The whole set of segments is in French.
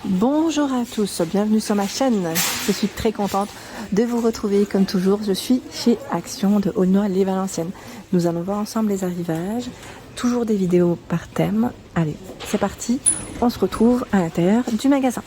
Bonjour à tous, bienvenue sur ma chaîne. Je suis très contente de vous retrouver comme toujours. Je suis chez Action de Aulnoy-les-Valenciennes. Nous allons voir ensemble les arrivages, toujours des vidéos par thème. Allez, c'est parti, on se retrouve à l'intérieur du magasin.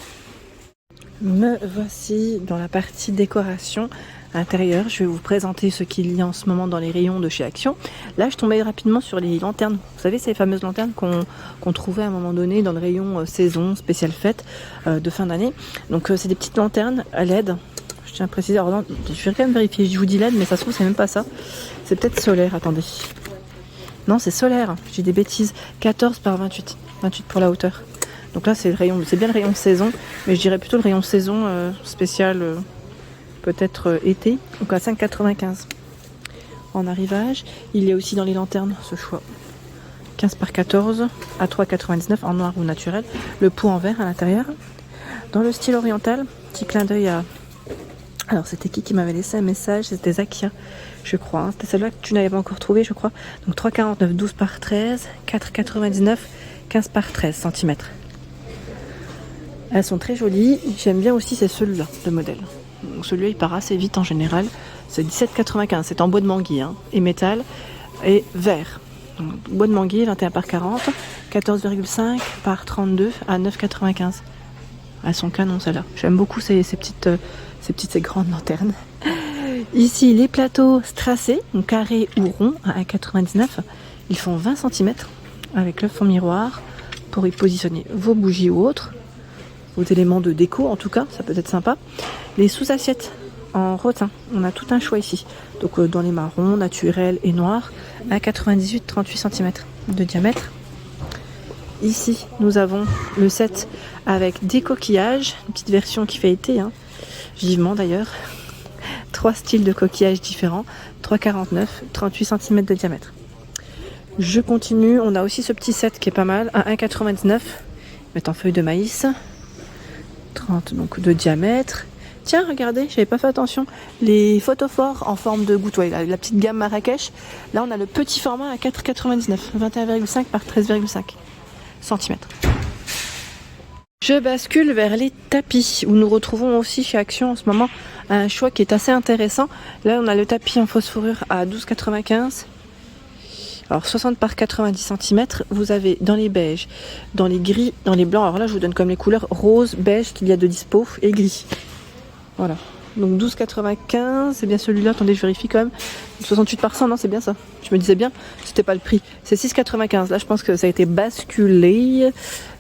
Me voici dans la partie décoration intérieure. Je vais vous présenter ce qu'il y a en ce moment dans les rayons de chez Action. Là, je tombais rapidement sur les lanternes. Vous savez, ces fameuses lanternes qu'on trouvait à un moment donné dans le rayon saison, spéciale fête de fin d'année. Donc, c'est des petites lanternes à LED. Je tiens à préciser. Alors, non, je vais quand même vérifier. Je vous dis LED, mais ça se trouve, c'est même pas ça. C'est peut-être solaire. Attendez. Non, c'est solaire. J'ai des bêtises. 14 par 28. 28 pour la hauteur. Donc là, c'est le rayon, c'est bien le rayon saison, mais je dirais plutôt le rayon saison spécial, peut-être été, donc à 5,95. En arrivage, il y a aussi dans les lanternes ce choix. 15 par 14 à 3,99 en noir ou naturel. Le pot en verre à l'intérieur. Dans le style oriental, petit clin d'œil à... Alors, c'était qui m'avait laissé un message? C'était Zakia, je crois. Hein. C'était celle-là que tu n'avais pas encore trouvé, je crois. Donc 3,49, 12 par 13, 4,99, 15 par 13 cm. Elles sont très jolies. J'aime bien aussi, c'est celui-là, le modèle. Celui-là, il part assez vite en général. C'est 17,95. C'est en bois de manguier hein, et métal et verre. Donc, bois de manguier, 21 par 40, 14,5 par 32 à 9,95. Elles sont canon, celles-là. J'aime beaucoup ces grandes lanternes. Ici, les plateaux strassés, donc carrés ou ronds, à 1,99. Ils font 20 cm avec le fond miroir pour y positionner vos bougies ou autres. Aux éléments de déco en tout cas, ça peut être sympa. Les sous-assiettes en rotin, on a tout un choix ici. Donc dans les marrons, naturels et noirs, à 98, 38 cm de diamètre. Ici, nous avons le set avec des coquillages, une petite version qui fait été, hein, vivement d'ailleurs. 3 styles de coquillages différents, 3,49, 38 cm de diamètre. Je continue, on a aussi ce petit set qui est pas mal, à 1,99, met en feuille de maïs. 30 donc de diamètre. Tiens, regardez, j'avais pas fait attention. Les photophores en forme de goutte, ouais, la petite gamme Marrakech. Là, on a le petit format à 4,99, 21,5 par 13,5 cm. Je bascule vers les tapis où nous retrouvons aussi chez Action en ce moment un choix qui est assez intéressant. Là, on a le tapis en fausse fourrure à 12,95. Alors 60 par 90 cm, vous avez dans les beiges, dans les gris, dans les blancs. Alors là, je vous donne comme les couleurs rose, beige qu'il y a de dispo et gris. Voilà. Donc 12,95, c'est bien celui-là. Attendez, je vérifie quand même. 68 par 100, non, c'est bien ça. Je me disais bien, c'était pas le prix. C'est 6,95. Là, je pense que ça a été basculé.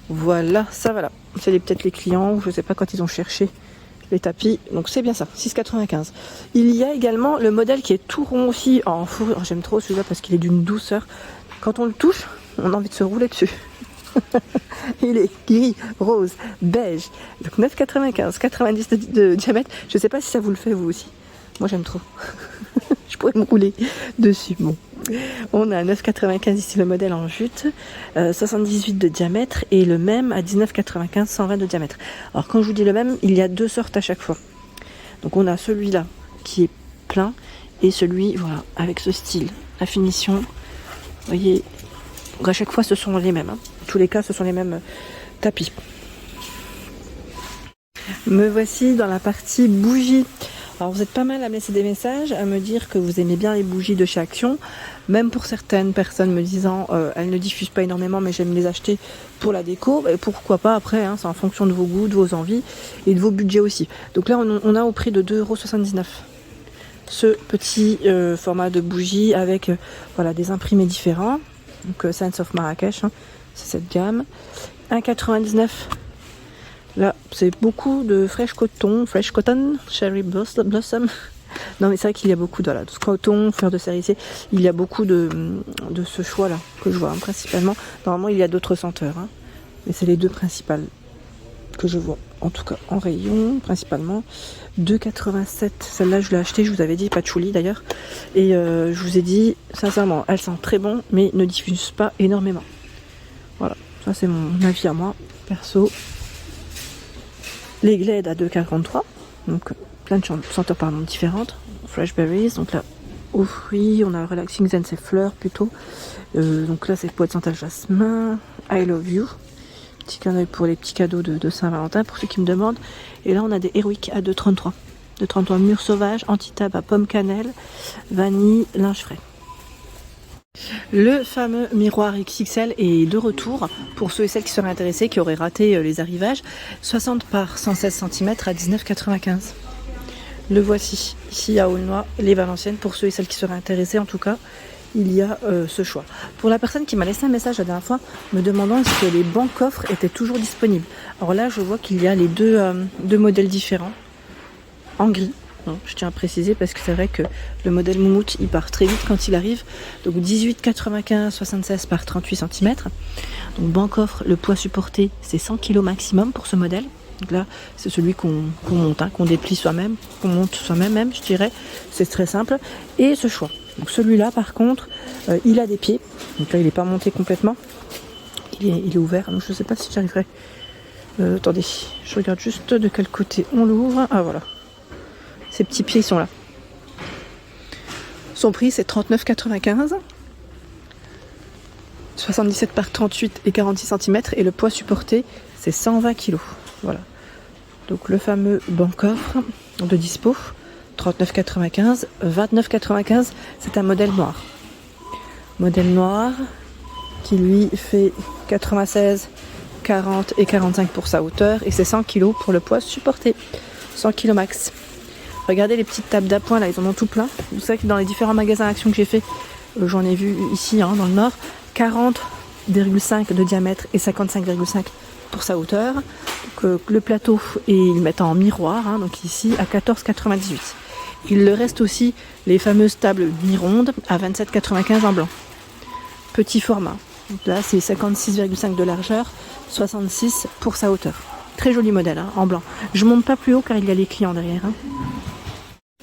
Voilà, ça va là. C'est peut-être les clients, ou je sais pas quand ils ont cherché les tapis, donc c'est bien ça, 6,95. Il y a également le modèle qui est tout rond aussi en fourrure. J'aime trop celui-là parce qu'il est d'une douceur. Quand on le touche, on a envie de se rouler dessus. Il est gris, rose, beige. Donc 9,95, 90 de diamètre. Je sais pas si ça vous le fait vous aussi. Moi j'aime trop. Je pourrais me rouler dessus. Bon. On a 9,95 ici le modèle en jute, 78 de diamètre et le même à 19,95, 120 de diamètre. Alors quand je vous dis le même, il y a deux sortes à chaque fois. Donc on a celui-là qui est plein et celui voilà avec ce style, la finition. Vous voyez, donc à chaque fois ce sont les mêmes. Hein. En tous les cas, ce sont les mêmes tapis. Me voici dans la partie bougies. Alors vous êtes pas mal à me laisser des messages, à me dire que vous aimez bien les bougies de chez Action, même pour certaines personnes me disant elles ne diffusent pas énormément mais j'aime les acheter pour la déco, et pourquoi pas après, hein, c'est en fonction de vos goûts, de vos envies et de vos budgets aussi. Donc là on a au prix de 2,79 € ce petit format de bougie avec voilà, des imprimés différents, donc Sense of Marrakech, hein, c'est cette gamme, 1,99 €. Là, c'est beaucoup de fresh cotton, cherry blossom. Non, mais c'est vrai qu'il y a beaucoup de coton, fleurs de cerisier. Il y a beaucoup de ce choix-là que je vois hein, principalement. Normalement, il y a d'autres senteurs, hein, mais c'est les deux principales que je vois. En tout cas, en rayon, principalement. 2,87. Celle-là, je l'ai achetée, je vous avais dit, patchouli d'ailleurs. Et je vous ai dit, sincèrement, elle sent très bon, mais ne diffuse pas énormément. Voilà, ça c'est mon avis à moi, perso. Les Glade à 2,43, donc plein de senteurs différentes. Fresh Berries, donc là, aux fruits, on a Relaxing Zen, c'est fleurs plutôt. Donc là, c'est poids de senteur jasmin, I Love You, Petit clin d'œil pour les petits cadeaux de Saint-Valentin, pour ceux qui me demandent. Et là, on a des Heroic à 2,33. 2,33 mûre sauvage, anti-tabac, pomme cannelle, vanille, linge frais. Le fameux miroir XXL est de retour pour ceux et celles qui seraient intéressés, qui auraient raté les arrivages. 60 par 116 cm à 19,95. Le voici, ici à Aulnoy-les-Valenciennes, pour ceux et celles qui seraient intéressés en tout cas. Il y a ce choix. Pour la personne qui m'a laissé un message la dernière fois me demandant est-ce que les bancs coffres étaient toujours disponibles. Alors là, je vois qu'il y a les deux modèles différents en gris. Non, je tiens à préciser parce que c'est vrai que le modèle Moumout il part très vite quand il arrive. Donc 18,95 76 par 38 cm. Donc banc coffre, le poids supporté c'est 100 kg maximum pour ce modèle. Donc là c'est celui qu'on monte, hein, qu'on déplie soi-même, qu'on monte soi-même même, je dirais. C'est très simple. Et ce choix. Donc celui-là par contre, il a des pieds. Donc là il n'est pas monté complètement. Il est ouvert. Donc je ne sais pas si j'arriverai. Attendez, je regarde juste de quel côté on l'ouvre. Ah voilà. Ces petits pieds sont là. Son prix c'est 39,95. 77 par 38 et 46 cm. Et le poids supporté c'est 120 kg. Voilà. Donc le fameux banc coffre de dispo. 39,95, 29,95, c'est un modèle noir. Modèle noir qui lui fait 96, 40 et 45 pour sa hauteur et c'est 100 kg pour le poids supporté. 100 kg max. Regardez les petites tables d'appoint là, ils en ont tout plein. Vous savez que dans les différents magasins Action que j'ai fait, j'en ai vu ici hein, dans le nord, 40,5 de diamètre et 55,5 pour sa hauteur. Donc, le plateau et ils le mettent en miroir, hein, donc ici à 14,98. Il leur reste aussi les fameuses tables mi-rondes à 27,95 en blanc. Petit format. Donc là, c'est 56,5 de largeur, 66 pour sa hauteur. Très joli modèle hein, en blanc. Je monte pas plus haut car il y a les clients derrière. Hein.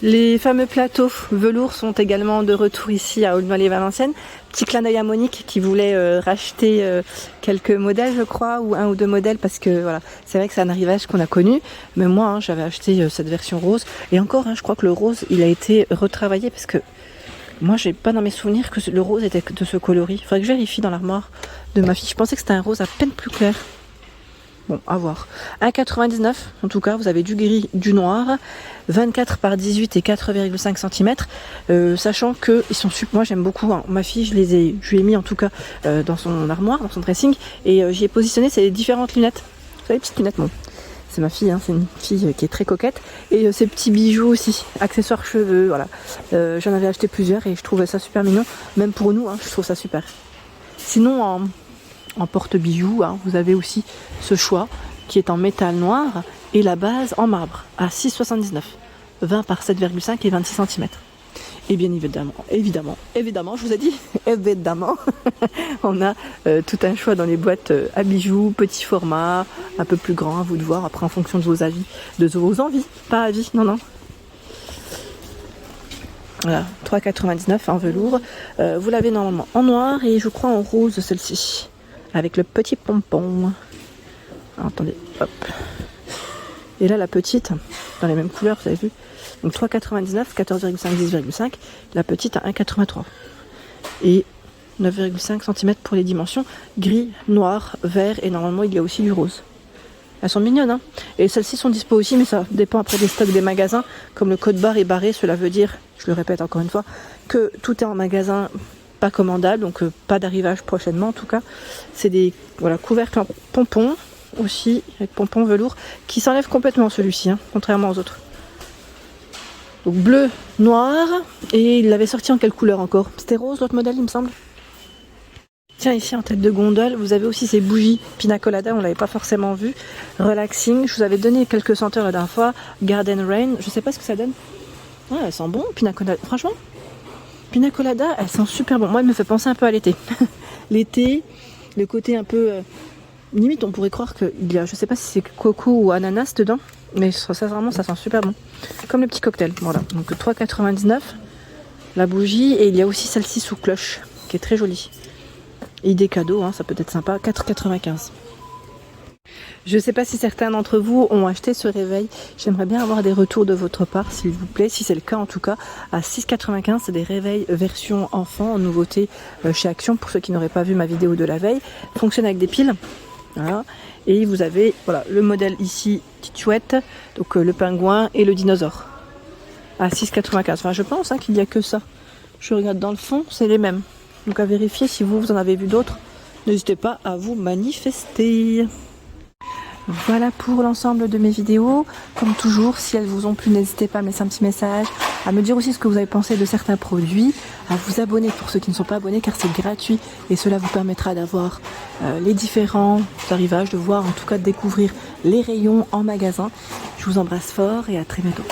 Les fameux plateaux velours sont également de retour ici à Aulnoy-les-Valenciennes. Petit clin d'œil à Monique qui voulait racheter quelques modèles je crois, ou un ou deux modèles parce que voilà, c'est vrai que c'est un arrivage qu'on a connu. Mais moi hein, j'avais acheté cette version rose et encore hein, je crois que le rose il a été retravaillé parce que moi j'ai pas dans mes souvenirs que le rose était de ce coloris. Il faudrait que je vérifie dans l'armoire de ma fille. Je pensais que c'était un rose à peine plus clair. Bon, à voir. 1,99 en tout cas, vous avez du gris, du noir, 24 par 18 et 4,5 cm. Sachant que ils sont super. Moi j'aime beaucoup. Hein. Ma fille, je lui ai mis en tout cas dans son armoire, dans son dressing, et j'y ai positionné ces différentes lunettes. Vous savez, les petites lunettes, bon. C'est ma fille, hein, c'est une fille qui est très coquette. Et ces petits bijoux aussi, accessoires cheveux, voilà. J'en avais acheté plusieurs et je trouvais ça super mignon. Même pour nous, hein, je trouve ça super. Sinon, en porte-bijoux, hein, vous avez aussi ce choix qui est en métal noir et la base en marbre à 6,79, 20 par 7,5 et 26 cm. Et bien évidemment, je vous ai dit, évidemment, on a tout un choix dans les boîtes à bijoux, petit format, un peu plus grand, à vous de voir, après en fonction de vos avis, de vos envies, pas avis, non. Voilà, 3,99 en velours. Vous l'avez normalement en noir et je crois en rose celle-ci. Avec le petit pompon. Alors, attendez, hop. Et là, la petite, dans les mêmes couleurs, vous avez vu. Donc 3,99, 14,5, 10,5. La petite à 1,83. Et 9,5 cm pour les dimensions. Gris, noir, vert et normalement, il y a aussi du rose. Elles sont mignonnes, hein. Et celles-ci sont dispo aussi, mais ça dépend après des stocks des magasins. Comme le code barre est barré, cela veut dire, je le répète encore une fois, que tout est en magasin pas commandable, donc pas d'arrivage prochainement en tout cas. C'est des couvercles en pompons aussi, avec pompons velours, qui s'enlèvent complètement celui-ci, hein, contrairement aux autres. Donc bleu, noir, et il l'avait sorti en quelle couleur encore? C'était rose l'autre modèle il me semble. Tiens, ici en tête de gondole, vous avez aussi ces bougies Pina Colada, on l'avait pas forcément vu. Relaxing, je vous avais donné quelques senteurs la dernière fois. Garden Rain, je sais pas ce que ça donne. Ouais, elles sentent bon, Pina Colada, franchement. Pina Colada, elles sont super bon. Moi, elle me fait penser un peu à l'été. L'été, le côté un peu... limite, on pourrait croire qu'il y a, je sais pas si c'est coco ou ananas dedans, mais ça sent super bon. Comme le petit cocktail, voilà. Donc 3,99 la bougie, et il y a aussi celle-ci sous cloche, qui est très jolie. Idée cadeau, hein, ça peut être sympa, 4,95. Je ne sais pas si certains d'entre vous ont acheté ce réveil. J'aimerais bien avoir des retours de votre part, s'il vous plaît. Si c'est le cas, en tout cas, à 6,95, c'est des réveils version enfant, en nouveauté chez Action, pour ceux qui n'auraient pas vu ma vidéo de la veille. Fonctionne avec des piles. Voilà. Et vous avez voilà, le modèle ici, petite chouette, donc le pingouin et le dinosaure. À 6,95. Enfin, je pense qu'il n'y a que ça. Je regarde dans le fond, c'est les mêmes. Donc à vérifier si vous en avez vu d'autres. N'hésitez pas à vous manifester. Voilà pour l'ensemble de mes vidéos. Comme toujours, si elles vous ont plu, n'hésitez pas à me laisser un petit message, à me dire aussi ce que vous avez pensé de certains produits, à vous abonner pour ceux qui ne sont pas abonnés car c'est gratuit et cela vous permettra d'avoir les différents arrivages, de voir en tout cas de découvrir les rayons en magasin. Je vous embrasse fort et à très bientôt.